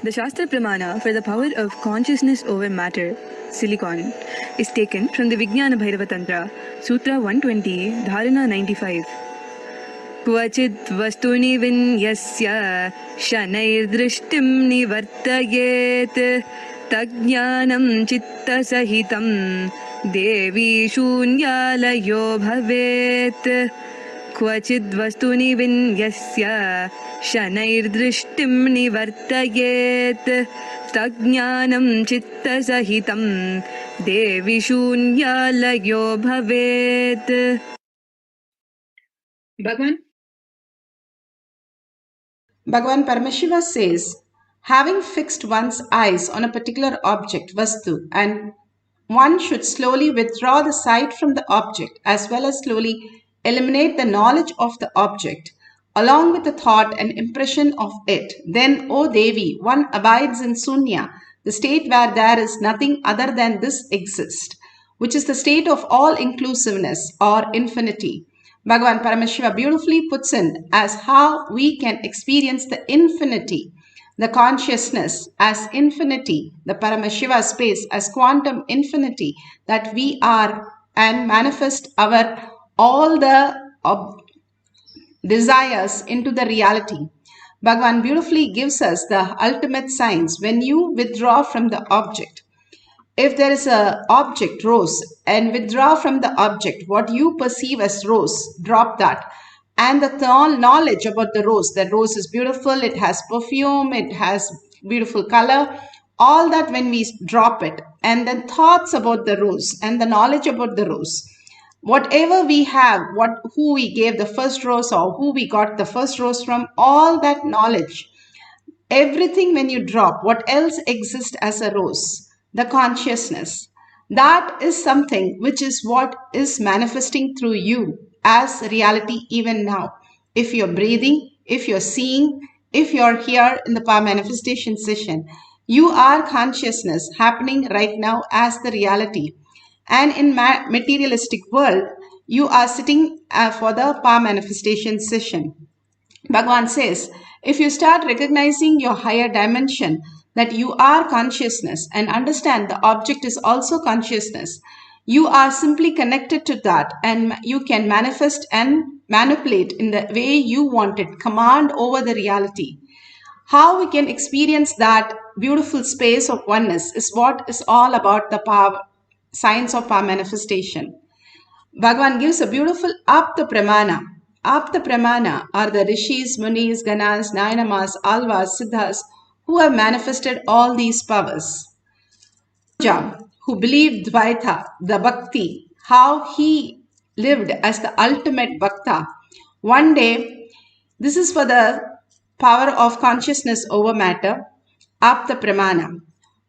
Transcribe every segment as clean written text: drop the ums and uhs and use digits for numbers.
The Shastra Pramana for the power of consciousness over matter, silicon, is taken from the Vijnana Bhairava Tantra, Sutra 120, Dharana 95. Kvachit vastuni vinyasya shanair-drishtim nivartayet tajnanam chitta sahitam devi shunyalayo bhavet. Kvachid vastuni vinyasya shanair-drishtim nivartayet tajnanam chitta sahitam devi shunyalayo bhavet. Bhagavan Paramashiva says, having fixed one's eyes on a particular object, Vastu, and one should slowly withdraw the sight from the object as well as slowly eliminate the knowledge of the object along with the thought and impression of it. Then, O Devi, one abides in Sunya, the state where there is nothing other than this exist, which is the state of all inclusiveness or infinity. Bhagavan Paramashiva beautifully puts in as how we can experience the infinity, the consciousness as infinity, the Paramashiva space as quantum infinity, that we are and manifest our all the desires into the reality. Bhagavan beautifully gives us the ultimate signs when you withdraw from the object. If there is a object, rose, and withdraw from the object, what you perceive as rose, drop that. And the knowledge about the rose, that rose is beautiful, it has perfume, it has beautiful color, all that when we drop it. And then thoughts about the rose and the knowledge about the rose. Whatever we have, who we gave the first rose or who we got the first rose from, all that knowledge, everything when you drop, what else exists as a rose? The consciousness. That is something which is what is manifesting through you as reality even now. If you're breathing, if you're seeing, if you're here in the power manifestation session, you are consciousness happening right now as the reality. And in materialistic world, you are sitting for the power manifestation session. Bhagavan says, if you start recognizing your higher dimension, that you are consciousness and understand the object is also consciousness, you are simply connected to that and you can manifest and manipulate in the way you want it, command over the reality. How we can experience that beautiful space of oneness is what is all about the power, science of power manifestation. Bhagavan gives a beautiful Apta Pramana. Apta Pramana are the Rishis, Munis, Ganas, Nayanamas, Alvas, Siddhas who have manifested all these powers. Who believed Dvaita, the Bhakti, how he lived as the ultimate Bhakta. One day, this is for the power of consciousness over matter, Apta Pramana.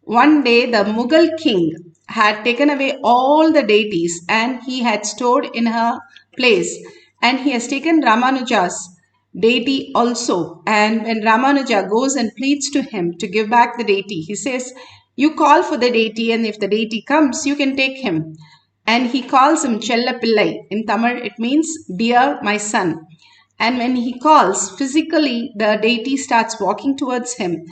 One day, the Mughal king had taken away all the deities and he had stored in her place, and he has taken Ramanuja's deity also. And when Ramanuja goes and pleads to him to give back the deity, he says, you call for the deity, and if the deity comes, you can take him. And he calls him Chella Pillai. In Tamil, it means, dear my son. And when he calls, physically, the deity starts walking towards him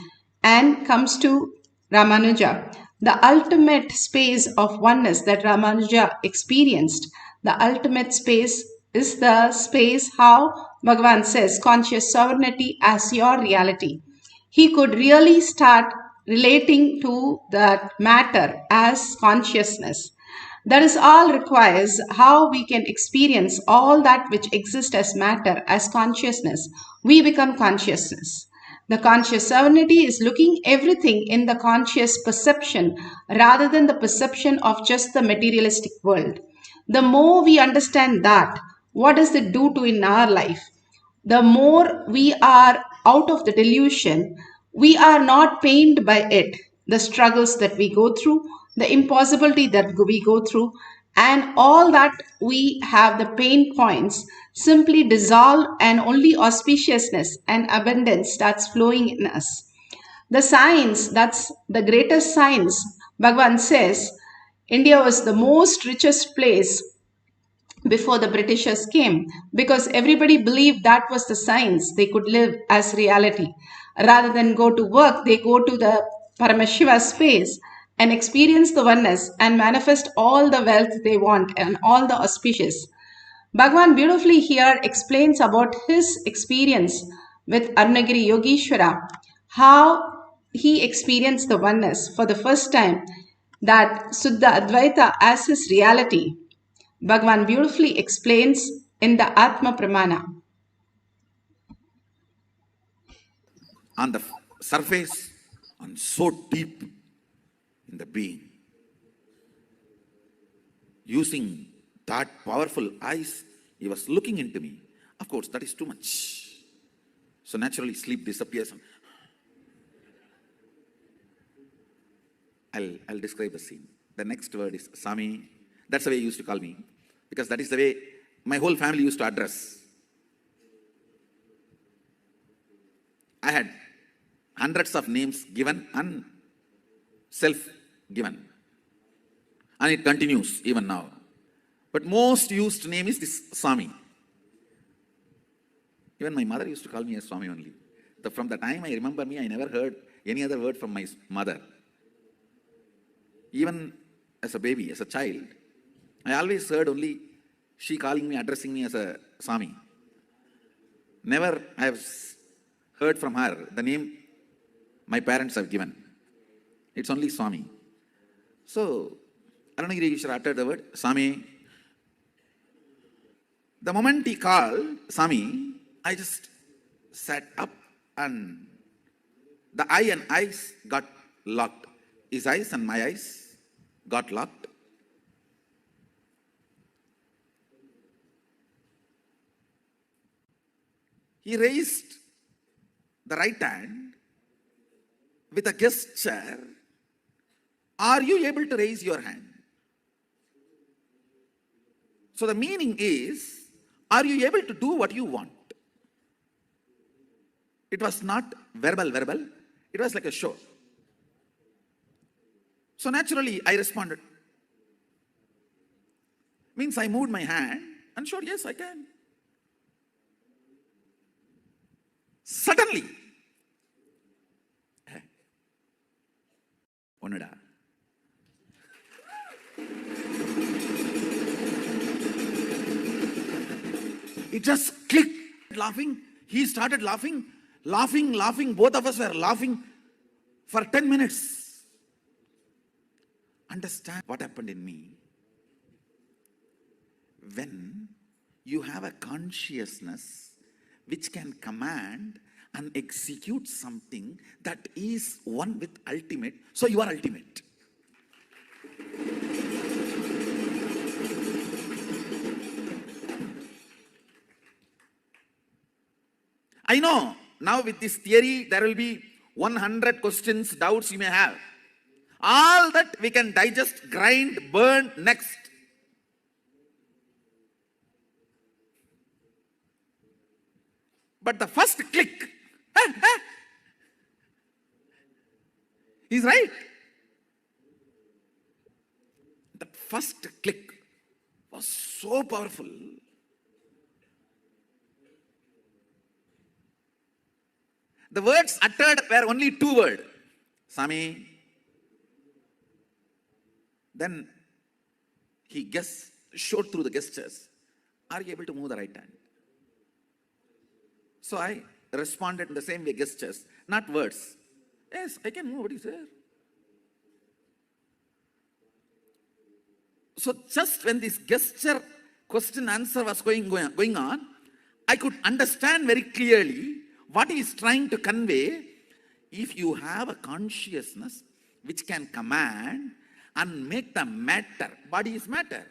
and comes to Ramanuja. The ultimate space of oneness that Ramanuja experienced, the ultimate space is the space how Bhagavan says conscious sovereignty as your reality. He could really start relating to that matter as consciousness. That is all requires how we can experience all that which exists as matter, as consciousness. We become consciousness. The conscious sovereignty is looking everything in the conscious perception rather than the perception of just the materialistic world. The more we understand that, what does it do to in our life? The more we are out of the delusion, we are not pained by it, the struggles that we go through, the impossibility that we go through, and all that we have the pain points simply dissolve, and only auspiciousness and abundance starts flowing in us. The science, that's the greatest science. Bhagavan says India was the most richest place before the Britishers came, because everybody believed that was the science they could live as reality. Rather than go to work, they go to the Paramashiva space and experience the oneness and manifest all the wealth they want and all the auspicious. Bhagwan beautifully here explains about his experience with Arunagiri Yogeshwara, how he experienced the oneness for the first time, that Suddha Advaita as his reality. Bhagwan beautifully explains in the Atma Pramana. On the surface and so deep in the being. Using that powerful eyes, he was looking into me. Of course, that is too much. So naturally, sleep disappears. I'll describe the scene. The next word is Sami. That's the way he used to call me, because that is the way my whole family used to address. I had hundreds of names given and self-given. And it continues even now. But most used name is this Swami. Even my mother used to call me as Swami only. From the time I remember me, I never heard any other word from my mother. Even as a baby, as a child, I always heard only she calling me, addressing me as a Swami. Never I have heard from her the name my parents have given. It's only Swami. So, Arunagiri Yogeshwara uttered the word Swami. The moment he called Swami, I just sat up and the eye and eyes got locked. His eyes and my eyes got locked. He raised the right hand with a gesture. Are you able to raise your hand? So the meaning is, are you able to do what you want? It was not verbal. It was like a show. So naturally, I responded. Means I moved my hand and showed, yes, I can. Suddenly, Onada. It just clicked, laughing. He started laughing. Both of us were laughing for 10 minutes. Understand what happened in me? When you have a consciousness which can command and execute something that is one with ultimate, so you are ultimate. I know now with this theory there will be 100 questions, doubts you may have. All that we can digest, grind, burn next. But the first click, he's right. The first click was so powerful. The words uttered were only two words. Swami. Then he showed through the gestures. Are you able to move the right hand? So I responded in the same way, gestures, not words. Yes, I can move. What is there? So just when this gesture, question, answer was going on, I could understand very clearly what he is trying to convey. If you have a consciousness which can command and make the matter, body is matter,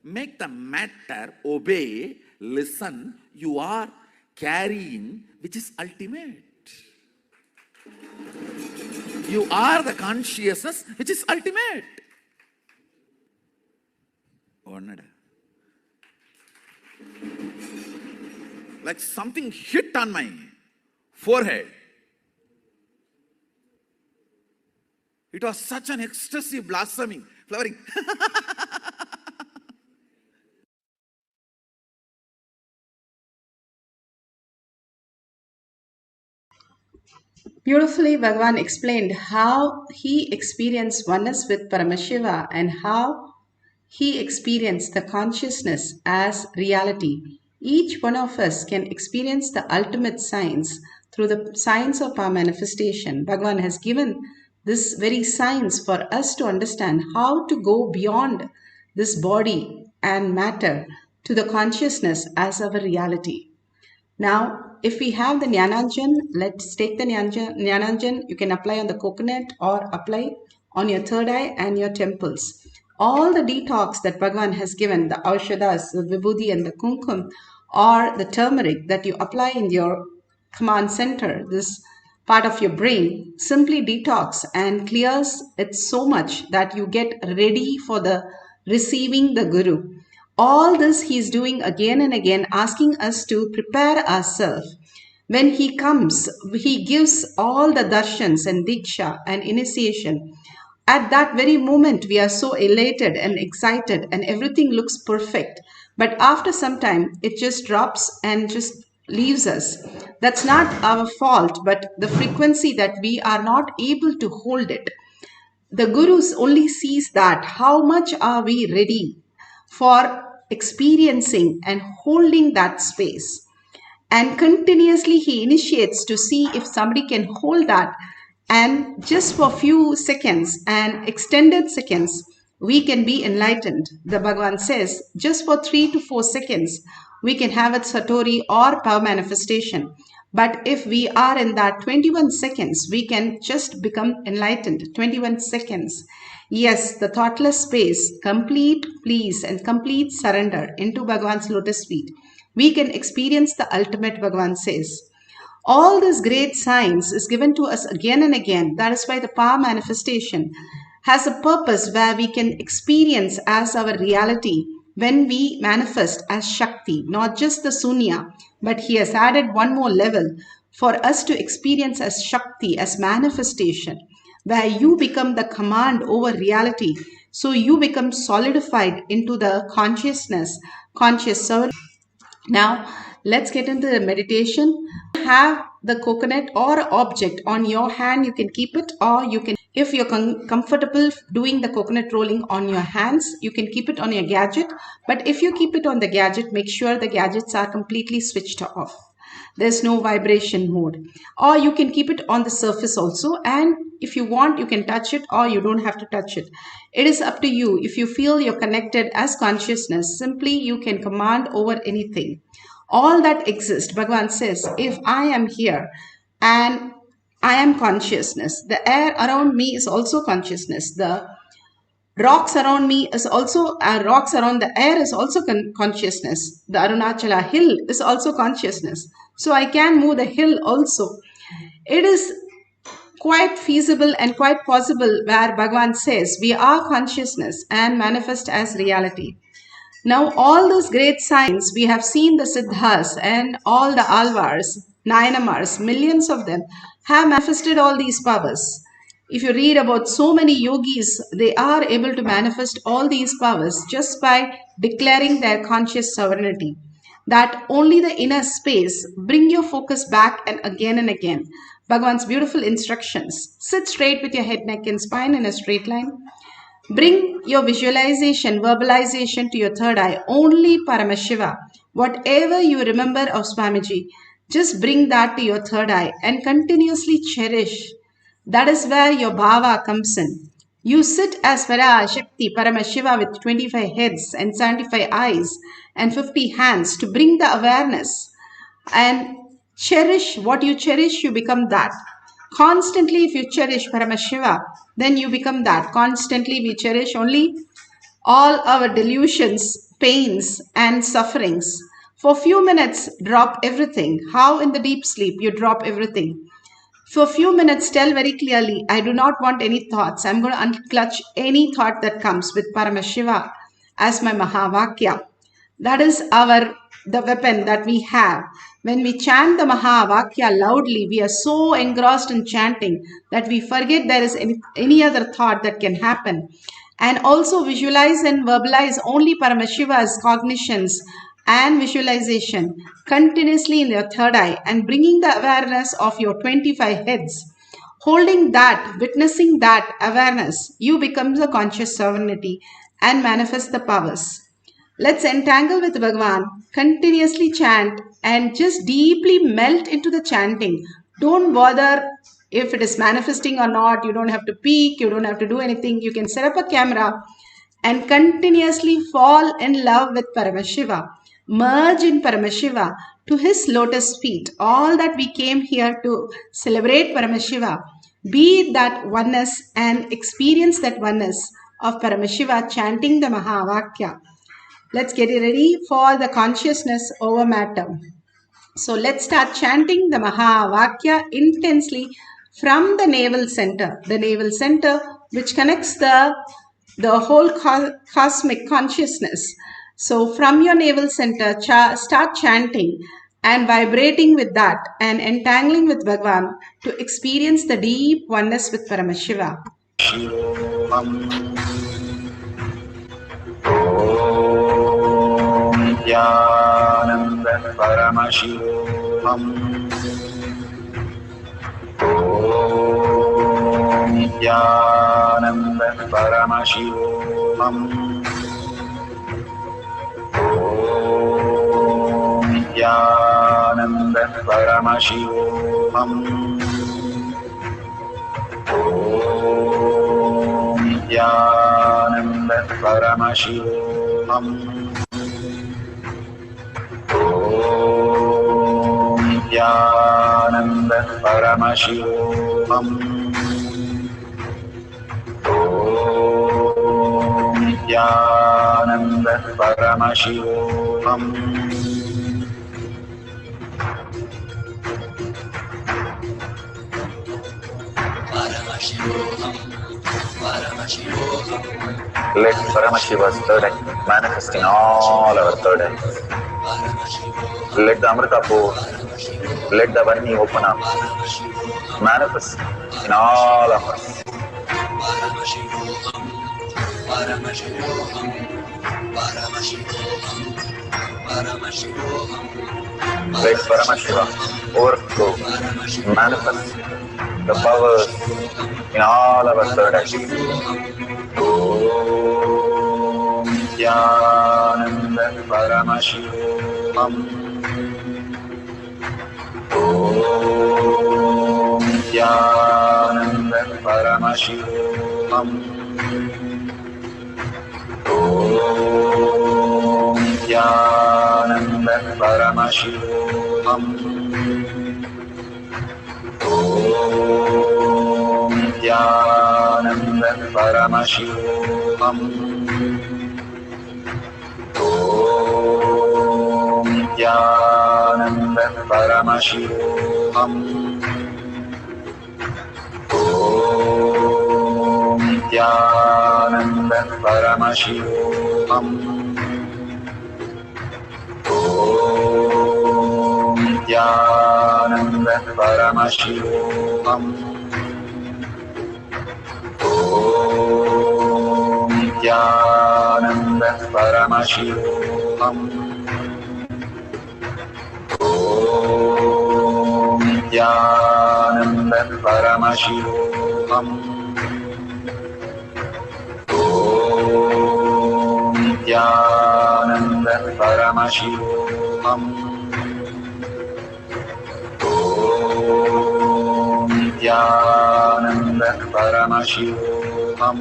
make the matter obey, listen, you are carrying, which is ultimate. You are the consciousness which is ultimate. Like something hit on my forehead. It was such an ecstasy, blossoming, flowering. Beautifully, Bhagavan explained how he experienced oneness with Paramashiva and how he experienced the consciousness as reality. Each one of us can experience the ultimate science through the science of our manifestation. Bhagavan has given this very science for us to understand how to go beyond this body and matter to the consciousness as our reality. Now, if we have the Jnananjan, let's take the Jnananjan. You can apply on the coconut or apply on your third eye and your temples. All the detox that Bhagavan has given, the Aushadas, the Vibhuti and the Kumkum, or the turmeric that you apply in your command center, this part of your brain, simply detox and clears it so much that you get ready for the receiving the Guru. All this he is doing again and again, asking us to prepare ourselves. When he comes, he gives all the darshans and diksha and initiation. At that very moment, we are so elated and excited, and everything looks perfect. But after some time, it just drops and just leaves us. That's not our fault, but the frequency that we are not able to hold it. The Gurus only sees that how much are we ready for experiencing and holding that space. And continuously he initiates to see if somebody can hold that, and just for few seconds and extended seconds we can be enlightened. The Bhagavan says just for 3 to 4 seconds we can have a satori or power manifestation. But if we are in that 21 seconds, we can just become enlightened. 21 seconds. Yes, the thoughtless space, complete peace and complete surrender into Bhagavan's lotus feet. We can experience the ultimate, Bhagavan says. All this great science is given to us again and again. That is why the power manifestation has a purpose where we can experience as our reality when we manifest as Shakti, not just the Sunya, but he has added one more level for us to experience as Shakti, as manifestation, where you become the command over reality. So you become solidified into the consciousness, conscious soul. Now, let's get into the meditation. Have the coconut or object on your hand, you can keep it, or you can, if you're comfortable doing the coconut rolling on your hands, you can keep it on your gadget. But if you keep it on the gadget, make sure the gadgets are completely switched off. There's no vibration mode. Or you can keep it on the surface also, and if you want, you can touch it or you don't have to touch it. It is up to you. If you feel you're connected as consciousness, simply you can command over anything. All that exists, Bhagavan says, if I am here and I am consciousness, the air around me is also consciousness. The rocks around me is also, rocks around the air is also consciousness. The Arunachala hill is also consciousness. So I can move the hill also. It is quite feasible and quite possible where Bhagavan says we are consciousness and manifest as reality. Now all those great signs, we have seen the Siddhas and all the Alvars, Nayanamars, millions of them have manifested all these powers. If you read about so many yogis, they are able to manifest all these powers just by declaring their conscious sovereignty. That only the inner space, bring your focus back and again. Bhagavan's beautiful instructions. Sit straight with your head, neck and spine in a straight line. Bring your visualization, verbalization to your third eye. Only Paramashiva. Whatever you remember of Swamiji, just bring that to your third eye and continuously cherish. That is where your bhava comes in. You sit as Parashakti, Paramashiva with 25 heads and 75 eyes and 50 hands to bring the awareness and cherish what you cherish, you become that. Constantly, if you cherish Paramashiva, then you become that. Constantly, we cherish only all our delusions, pains, and sufferings. For a few minutes, drop everything. How in the deep sleep you drop everything. For a few minutes, tell very clearly, I do not want any thoughts. I'm going to unclutch any thought that comes with Paramashiva as my Mahavakya. That is the weapon that we have. When we chant the Mahavakya loudly, we are so engrossed in chanting that we forget there is any other thought that can happen. And also visualize and verbalize only Paramashiva's cognitions and visualization continuously in your third eye and bringing the awareness of your 25 heads Holding that, witnessing that awareness, you become the conscious sovereignty and manifest the powers. Let's entangle with Bhagavan, continuously chant and just deeply melt into the chanting. Don't bother if it is manifesting or not. You don't have to peek, you don't have to do anything. You can set up a camera and continuously fall in love with Paramashiva. Merge in Paramashiva to his lotus feet. All that we came here to celebrate Paramashiva. Be that oneness and experience that oneness of Paramashiva chanting the Mahavakya. Let's get ready for the consciousness over matter. So let's start chanting the Mahavakya intensely from the navel center. The navel center which connects the whole cosmic consciousness. So from your navel center, start chanting and vibrating with that and entangling with Bhagavan to experience the deep oneness with Paramashiva. Nithyananda Paramashivoham. Om Nithyananda Paramashivoham. Om Nithyananda Paramashivoham. Om Nithyananda Paramashivoham. Om Nithyananda Paramashivoham. Om Nithyananda Paramashivoham. Let Paramashiva's third eye manifest in all our third eyes. Let the Amrita pour, let the Varni open up, manifest in all of us. Let Paramashiva overflow, manifest the powers in all our third eyes. Om Nithyananda Paramashivoham. Om Nithyananda Paramashivoham. Om Nithyananda Paramashivoham. Om Nithyananda Paramashivoham. Om Nithyananda Paramashivoham. Om Nithyananda Paramashivoham. Om Nithyananda Paramashivoham. Om Nithyananda Paramashivoham. Om Nithyananda Paramashivoham. Om Nithyananda Paramashivoham. Om Nithyananda Paramashivoham.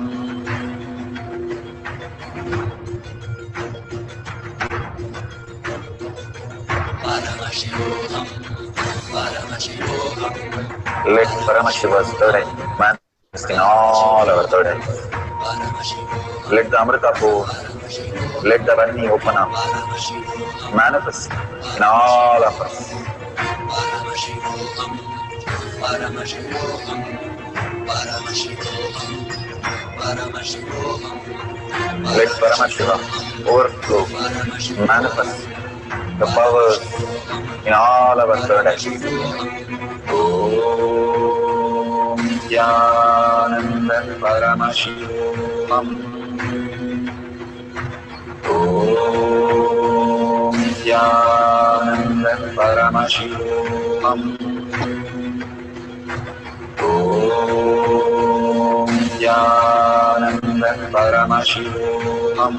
Let Paramashiva's third eye manifest in all our third eyes. Let the Amrita pour, let the Varni open up, manifest in all of us. Let Paramashiva overflow, manifest the powers in all our third eyes. Om Nithyananda Paramashivoham. Om Nithyananda Paramashivoham. Om Om Nithyananda Paramashivoham.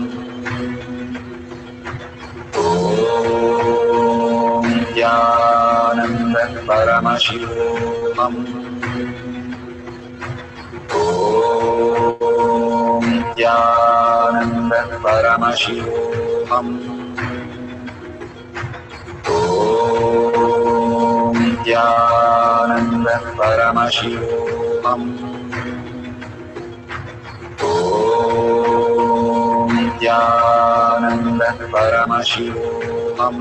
Om Nithyananda Paramashivoham. Om Nithyananda Paramashivoham. Om Nithyananda Paramashivoham. Om Nithyananda Paramashivoham.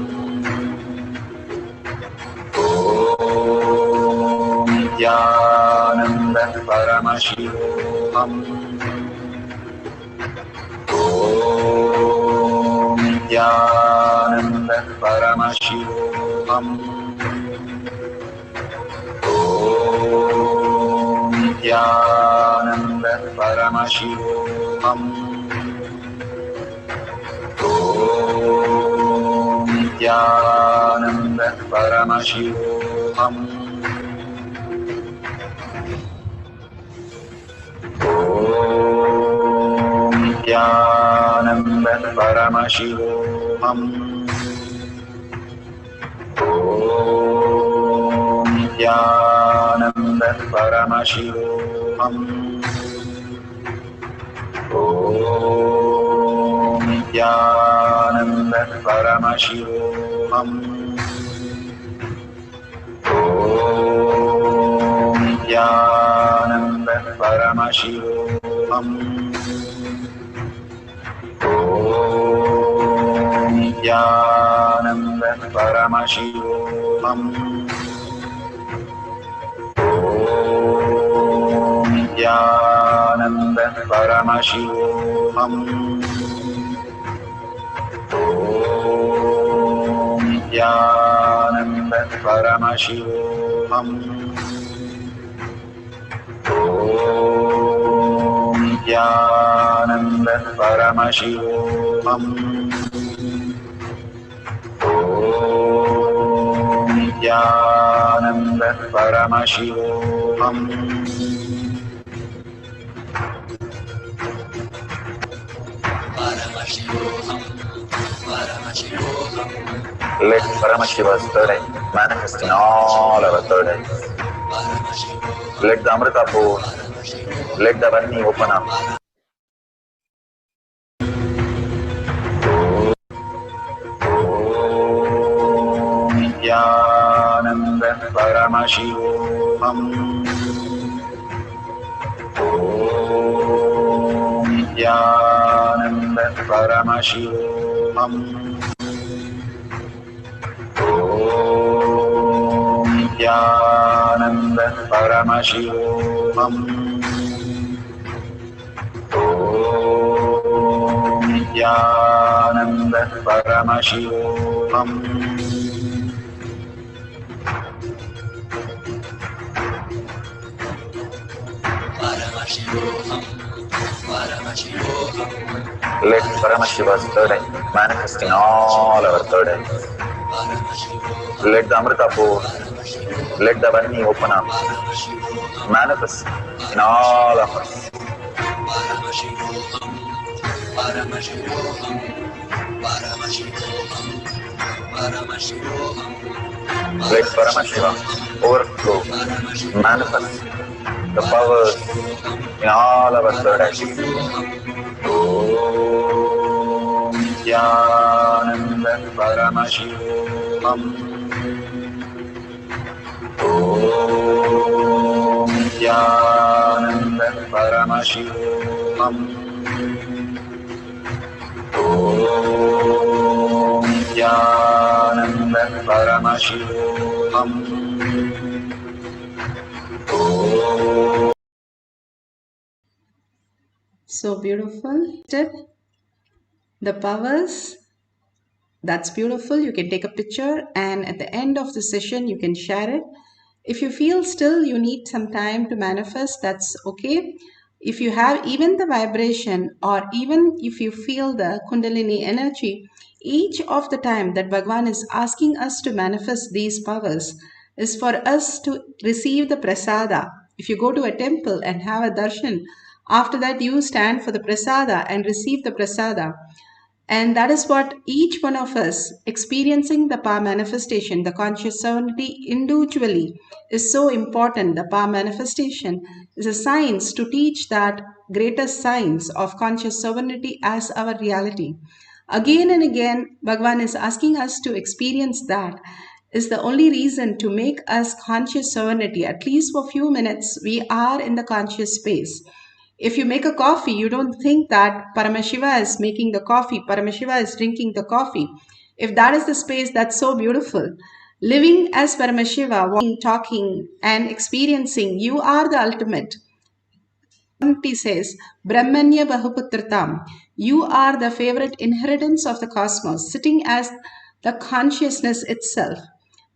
Om Nithyananda Paramashivoham. Om Nithyananda Paramashivoham. Om Nithyananda Paramashivoham. Om Nithyananda Paramashivoham. Om Nithyananda Paramashivoham. Om Nithyananda Paramashivoham. Om Nithyananda Paramashivoham. Om Nithyananda Paramashivoham. Om Nithyananda Paramashivoham. Om Nithyananda Paramashivoham. Om Nithyananda Paramashivoham. Om Nithyananda Paramashivoham. Om Nithyananda Paramashivoham. Let Paramashiva's third eye manifest in all our third eyes. Let the Amrita pour, let the Varni open up. Om Nithyananda Paramashivoham. Om Nithyananda Paramashivoham. Om Nithyananda Paramashivoham. Om Nithyananda Paramashivoham. Let Paramashiva's third eye manifest in all our third eyes. Let the Amrita pour, let the Varni open up, manifest in all of us. Let Paramashiva overflow, manifest the powers in all our third eyes. Om Nithyananda Paramashivoham. Om Nithyananda Paramashivoham. Om Nithyananda Paramashivoham. So beautiful. The powers. That's beautiful. You can take a picture and at the end of the session, you can share it. If you feel still you need some time to manifest, that's okay. If you have even the vibration or even if you feel the Kundalini energy, each of the time that Bhagavan is asking us to manifest these powers is for us to receive the prasada If you go to a temple and have a darshan, after that you stand for the prasada and receive the prasada. And that is what each one of us experiencing the power manifestation, the conscious sovereignty individually is so important. The power manifestation is a science to teach that greatest science of conscious sovereignty as our reality. Again and again, Bhagavan is asking us to experience that is the only reason to make us conscious sovereignty. At least for a few minutes, we are in the conscious space. If you make a coffee, you don't think that Paramashiva is making the coffee, Paramashiva is drinking the coffee. If that is the space, that's so beautiful. Living as Paramashiva, walking, talking, and experiencing, you are the ultimate. Says, Brahmanya Bahuputratam, you are the favorite inheritance of the cosmos, sitting as the consciousness itself,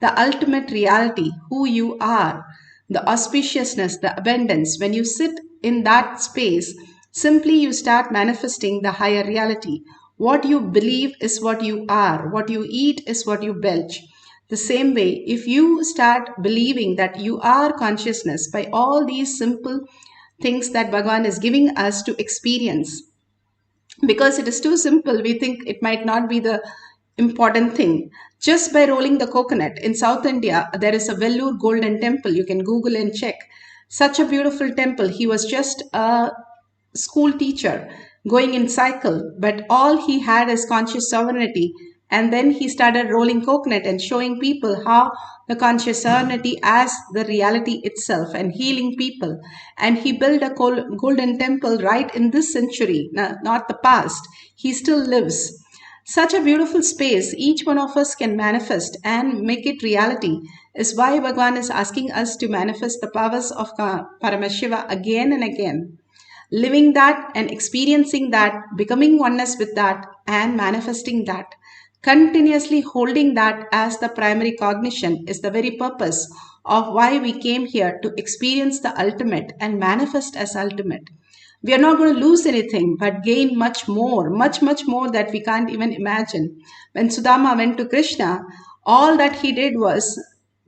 the ultimate reality, who you are, the auspiciousness, the abundance. When you sit in that space, simply you start manifesting the higher reality. What you believe is what you are, what you eat is what you belch. The same way, if you start believing that you are consciousness by all these simple things that Bhagavan is giving us to experience, because it is too simple, we think it might not be the important thing. Just by rolling the coconut in South India, there is a Vellore Golden Temple. You can Google and check. Such a beautiful temple. He was just a school teacher going in cycle, but all he had is conscious sovereignty. And then he started rolling coconut and showing people how the conscious sovereignty as the reality itself and healing people. And he built a golden temple right in this century, not the past. He still lives. Such a beautiful space each one of us can manifest and make it reality is why Bhagavan is asking us to manifest the powers of Paramashiva again and again. Living that and experiencing that, becoming oneness with that and manifesting that. Continuously holding that as the primary cognition is the very purpose of why we came here to experience the ultimate and manifest as ultimate. We are not going to lose anything but gain much more, much more that we can't even imagine. When Sudama went to Krishna, all that he did was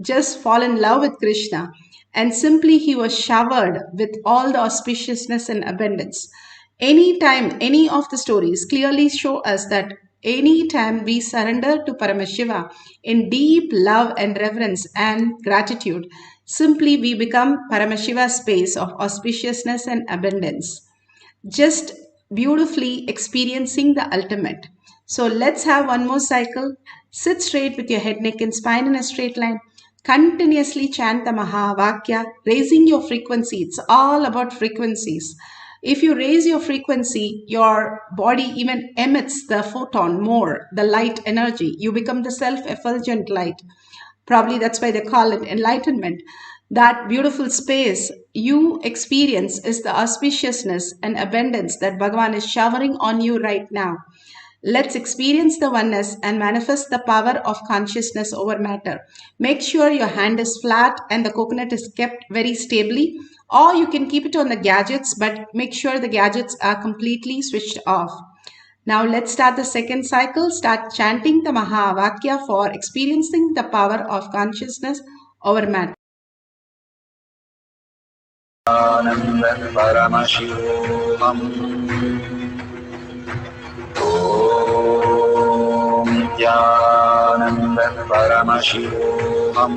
just fall in love with Krishna, and simply he was showered with all the auspiciousness and abundance. Anytime, any of the stories clearly show us that anytime we surrender to Paramashiva in deep love and reverence and gratitude, simply we become Paramashiva's space of auspiciousness and abundance. Just beautifully experiencing the ultimate. So let's have one more cycle. Sit straight with your head, neck and spine in a straight line. Continuously chant the Mahavakya, raising your frequency. It's all about frequencies. If you raise your frequency, your body even emits the photon more, the light energy. You become the self-effulgent light. Probably that's why they call it enlightenment. That beautiful space you experience is the auspiciousness and abundance that Bhagavan is showering on you right now. Let's experience the oneness and manifest the power of consciousness over matter. Make sure your hand is flat and the coconut is kept very stably, or you can keep it on the gadgets, but make sure the gadgets are completely switched off. Now let's start the second cycle. Start chanting the Mahavakya for experiencing the power of consciousness over matter. Paramashivoham. Om Nithyananda Paramashivoham.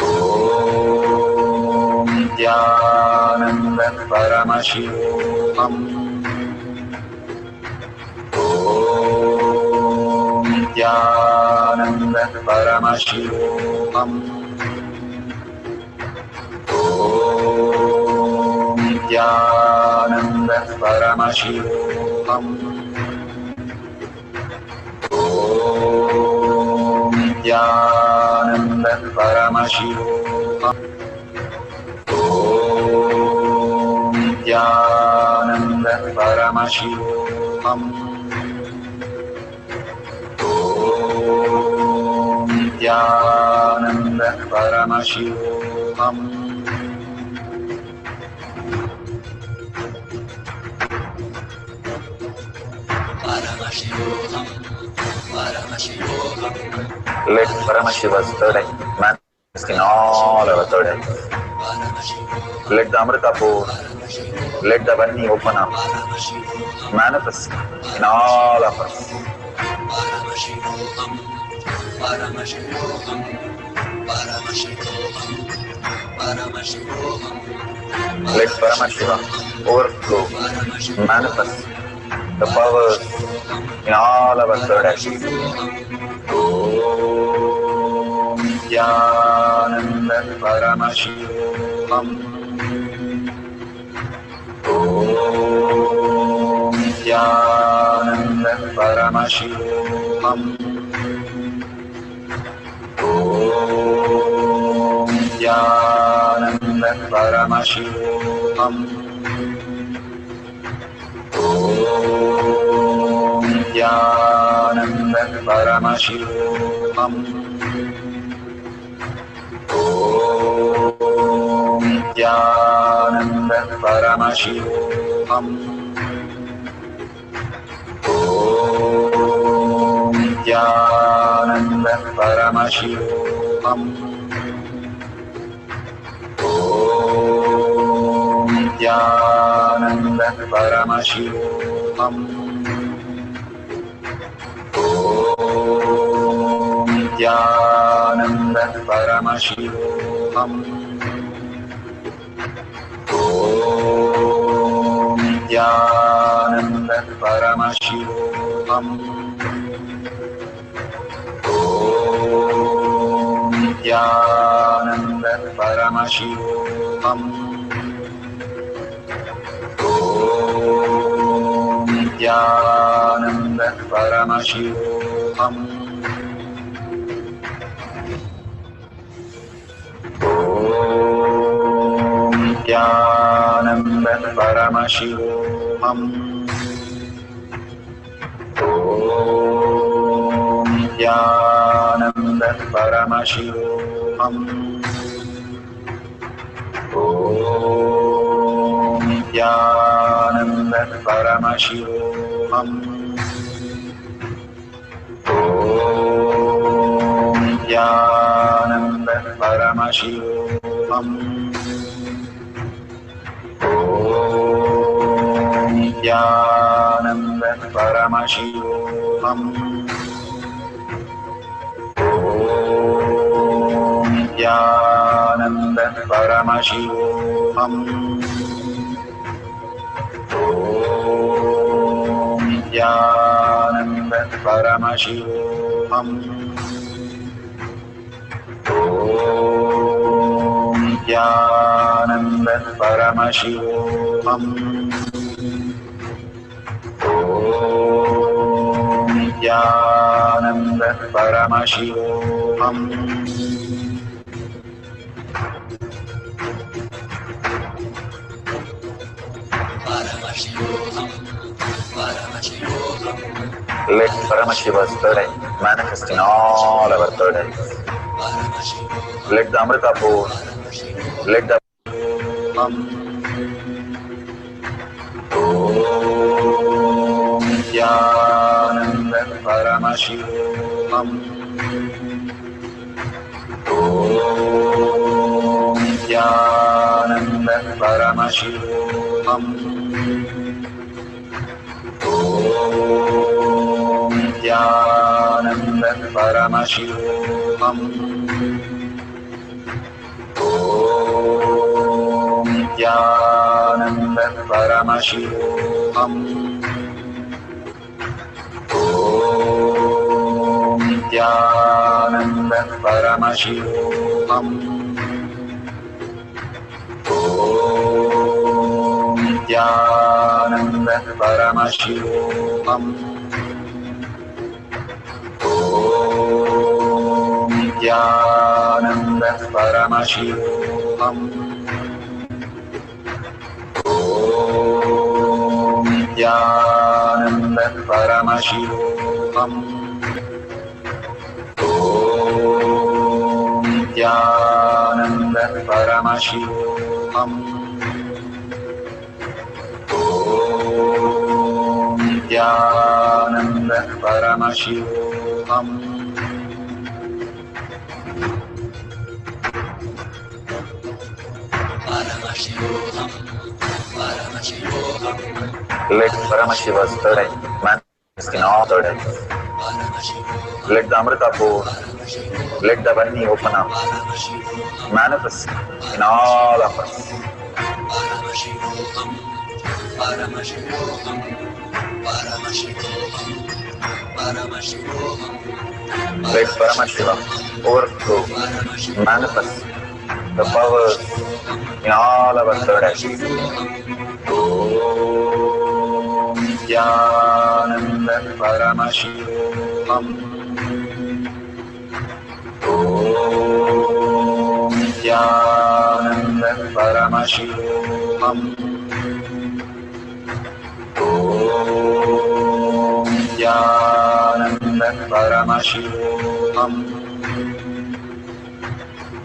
Om Nithyananda Paramashivoham. Om Nithyananda Paramashivoham. Om Nithyananda Paramashivoham. Om Nithyananda Paramashivoham. Om Nithyananda Paramashivoham. Om Nithyananda Paramashivoham. Let Paramashiva's third eye manifest in all our third eyes. Let the Amrita pour, let the Vani open up, manifest in all of us. Paramashivoham, Paramashivoham, Paramashivoham, Paramashivoham. Let Paramashiva overflow, manifest the powers in all our third eyes. Om Nithyananda Paramashivam. Om Nithyananda Paramashivam. Om Nithyananda Paramashivam. Om Nithyananda Paramashivam. Om Nithyananda Paramashivam. Om Nithyananda Paramashivam. Om Nithyananda Paramashivam. Om Nithyananda Paramashivam. Om Nithyananda Paramashivam. Om Nithyananda Paramashivam. Om Nithyananda Paramashivam. Om Nithyananda Paramashivoham. Om Nithyananda Paramashivoham. Om Nithyananda Paramashivoham. Om Nithyananda Paramashivoham. Om Nithyananda Paramashivoham. Om Nithyananda Paramashivoham. Om Nithyananda Paramashivoham. Om Nithyananda Paramashivoham. Om Nithyananda Paramashivoham. Paramashivoham, Paramashivoham. Let Paramashiva's third eye manifest in all our third eyes. Let the Amrita pour, let the Om Nithyananda Paramashivoham. Om Nithyananda Paramashivoham. Om Nithyananda Paramashivoham. Om Nithyananda Paramashivoham. Om Nithyananda Paramashivoham. Om Nithyananda Paramashivoham. Om Nithyananda Paramashivoham. Om Nithyananda Paramashivoham. Om Nithyananda Paramashivoham. Om Nithyananda Paramashivoham. Paramashivoham, Paramashivoham, Let Paramashiva's third eye manifest in all third eyes. Paramashivoham, Let the Amrita pour, Paramashivoham, let the Vani open up, Paramashivoham, manifest in all of us. Paramashivoham, Paramashivoham, Paramashivoham, Paramashivoham, Let Paramashiva overflow, manifest the powers in all our third eyes. Om Nithyananda Paramashivoham. Om Nithyananda Paramashivoham. Om Nithyananda Paramashivoham.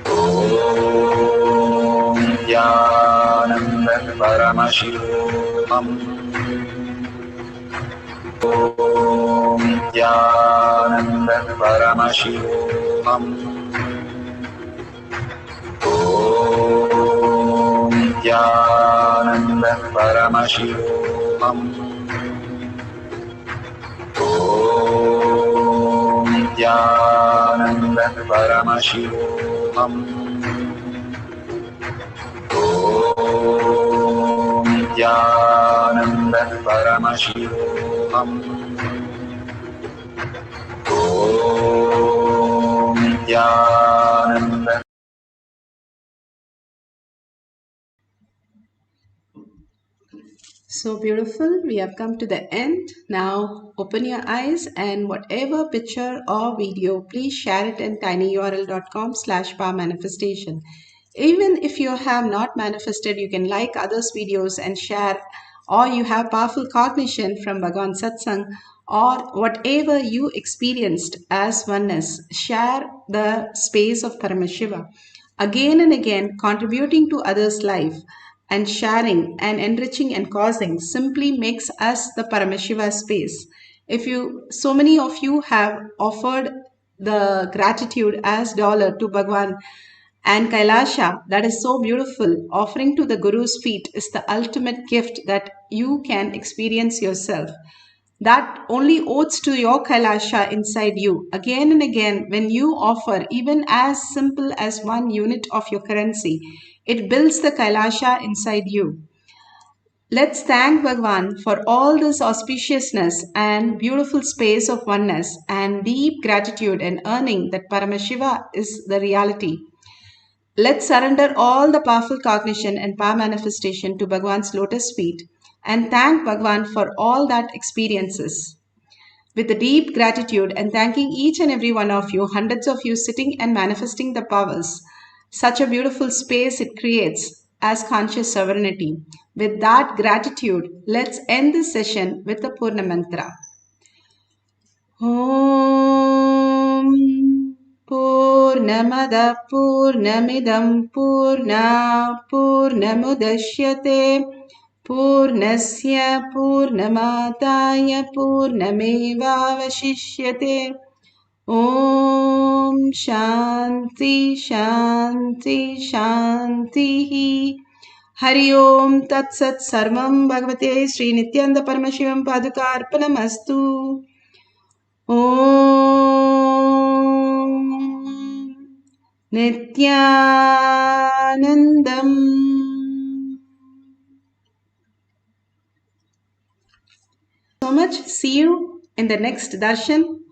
Om Nithyananda Paramashivoham. Om Nithyananda Paramashivoham. Om Nithyananda Paramashivoham. Om Nithyananda Paramashivoham. Om Nithyananda Paramashivoham. Om Nithyananda. So beautiful. We have come to the end. Now open your eyes and whatever picture or video, please share it in tinyurl.com/powermanifestation. Even if you have not manifested, you can like others' videos and share, or you have powerful cognition from Bhagavan Satsang, or whatever you experienced as oneness, share the space of Paramashiva. Again and again, contributing to others' life and sharing and enriching and causing simply makes us the Paramashiva space. So many of you have offered the gratitude as dollar to Bhagwan and Kailasha, that is so beautiful. Offering to the Guru's feet is the ultimate gift that you can experience yourself. That only owes to your Kailasha inside you. Again and again, when you offer even as simple as 1 unit of your currency, it builds the Kailasha inside you. Let's thank Bhagwan for all this auspiciousness and beautiful space of oneness and deep gratitude and earning that Paramashiva is the reality. Let's surrender all the powerful cognition and power manifestation to Bhagwan's lotus feet and thank Bhagwan for all that experiences. With a deep gratitude and thanking each and every one of you, hundreds of you sitting and manifesting the powers, such a beautiful space it creates as conscious sovereignty. With that gratitude, let's end this session with the Purna Mantra. Om Purnamada Purnamidam Purna Purnamudashyate Purnasya Purnamadaya Purnamevavashishyate. Om Shanti Shanti Shanti. Hari Om Tat Sat Sarvam Bhagavate Sri Nithyananda Paramashivam Padukarpanamastu. Om Nithyanandam. So much. See you in the next darshan.